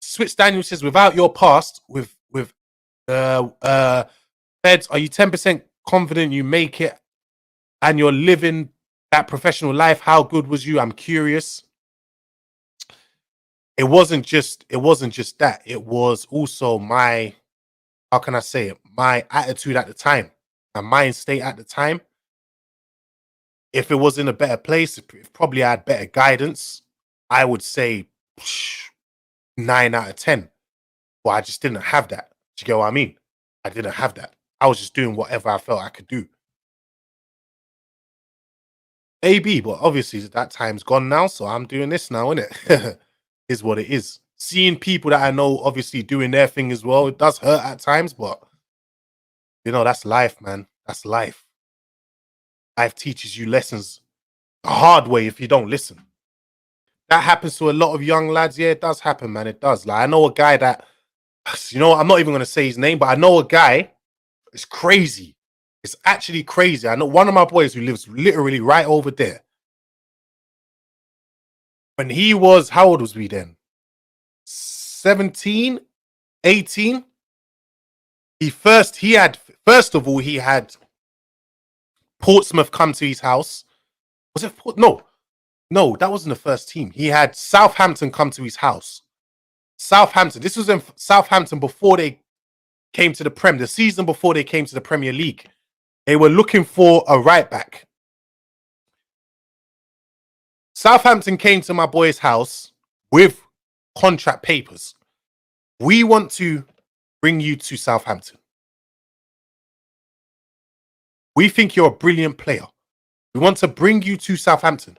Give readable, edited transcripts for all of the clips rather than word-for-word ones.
Switch Daniel says, without your past, with Feds, are you 10% confident you make it and you're living that professional life? How good was you? I'm curious. It wasn't just that. It was also my, how can I say it? My attitude at the time, my mind state at the time. If it was in a better place, if probably I had better guidance, I would say 9 out of 10. But I just didn't have that. Do you get what I mean? I didn't have that. I was just doing whatever I felt I could do. AB, but obviously that time's gone now, so I'm doing this now, innit? Is what it is. Seeing people that I know obviously doing their thing as well, it does hurt at times, but you know, that's life, man. That's life. Life teaches you lessons the hard way if you don't listen. That happens to a lot of young lads. Yeah, it does happen, man. It does. Like, I know a guy that, you know, I'm not even going to say his name, but I know a guy. It's crazy. It's actually crazy. I know one of my boys who lives literally right over there. When he was, how old was we then? 17, 18. First of all, he had Portsmouth come to his house. Was it? No, that wasn't the first team. He had Southampton come to his house. Southampton. This was in Southampton before they came to the Prem. The season before they came to the Premier League. They were looking for a right back. Southampton came to my boy's house with contract papers. We want to bring you to Southampton. We think you're a brilliant player. We want to bring you to Southampton.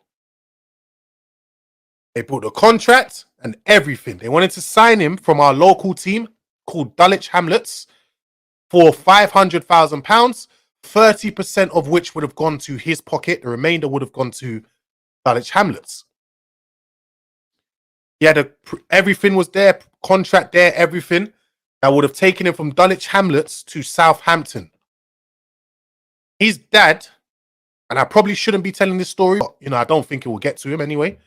They brought the contract and everything. They wanted to sign him from our local team called Dulwich Hamlets for £500,000, 30% of which would have gone to his pocket. The remainder would have gone to Dulwich Hamlets. He had everything was there, contract there, everything. That would have taken him from Dulwich Hamlets to Southampton. His dad, and I probably shouldn't be telling this story, but, you know, I don't think it will get to him anyway.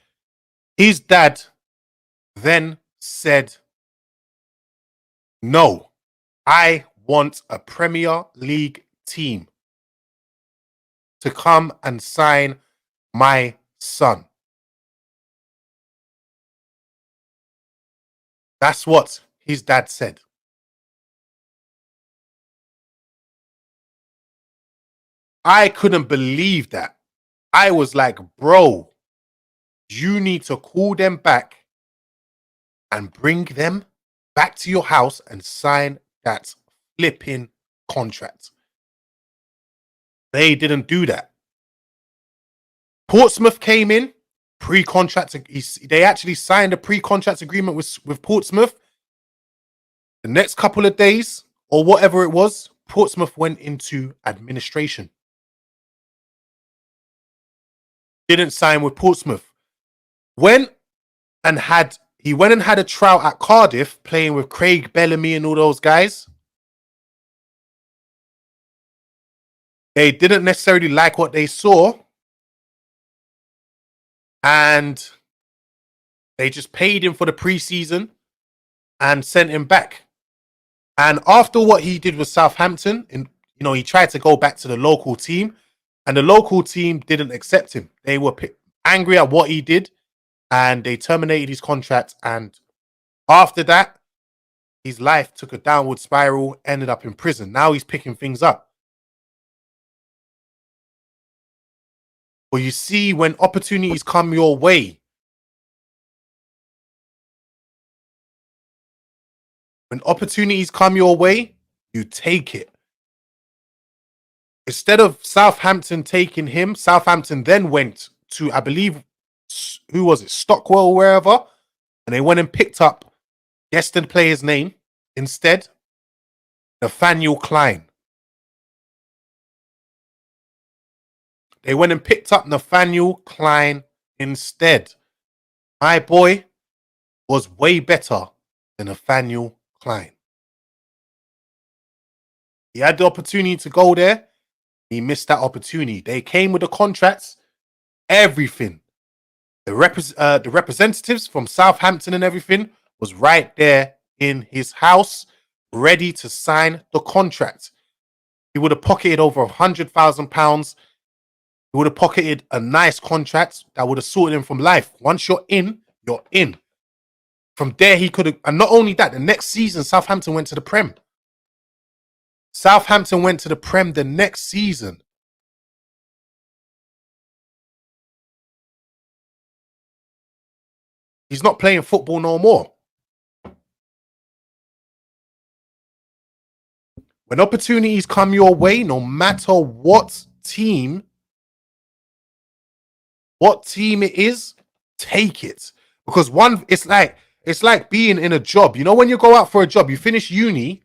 His dad then said, no, I want a Premier League team to come and sign my son. That's what his dad said. I couldn't believe that. I was like, bro, you need to call them back and bring them back to your house and sign that flipping contract. They didn't do that. Portsmouth came in, pre-contract. They actually signed a pre-contract agreement with Portsmouth. The next couple of days, or whatever it was, Portsmouth went into administration. Didn't sign with Portsmouth. He went and had a trial at Cardiff playing with Craig Bellamy and all those guys. They didn't necessarily like what they saw. And they just paid him for the preseason and sent him back. And after what he did with Southampton, he tried to go back to the local team, and the local team didn't accept him. They were angry at what he did, and they terminated his contract. And after that, his life took a downward spiral, ended up in prison. Now he's picking things up. Well, you see, when opportunities come your way, you take it. Instead of Southampton taking him, Southampton then went to, I believe, who was it? Stockwell, wherever. And they went and picked up, guess the player's name instead, Nathaniel Klein. They went and picked up Nathaniel Klein instead. My boy was way better than Nathaniel Klein. He had the opportunity to go there. He missed that opportunity. They came with the contracts, everything. The representatives from Southampton and everything was right there in his house, ready to sign the contract. He would have pocketed over £100,000. He would have pocketed a nice contract that would have sorted him from life. Once you're in, you're in. From there, he could have, and not only that, the next season, Southampton went to the Prem. Southampton went to the Prem the next season. He's not playing football no more. When opportunities come your way, no matter what team it is, take it. Because it's like being in a job. You know, when you go out for a job, you finish uni,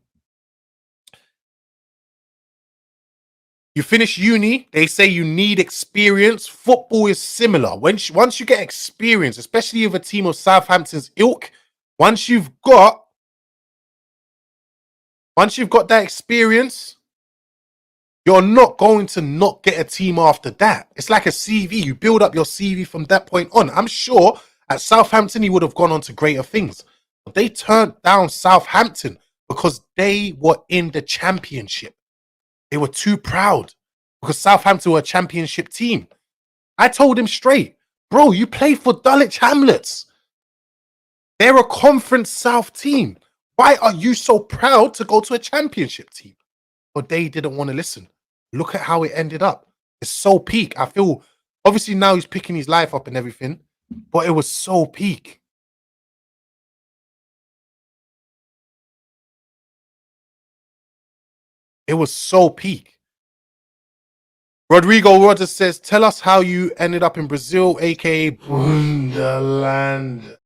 they say you need experience. Football is similar. Once you get experience, especially with a team of Southampton's ilk, once you've got that experience, you're not going to not get a team after that. It's like a CV. You build up your CV from that point on. I'm sure at Southampton, he would have gone on to greater things. But they turned down Southampton because they were in the championship. They were too proud because Southampton were a championship team. I told him straight, bro, you played for Dulwich Hamlets. They're a Conference South team. Why are you so proud to go to a championship team? But they didn't want to listen. Look at how it ended up. It's so peak. I feel, obviously now he's picking his life up and everything, but it was so peak. It was so peak. Rodrigo Rogers says, tell us how you ended up in Brazil, aka Bundaland.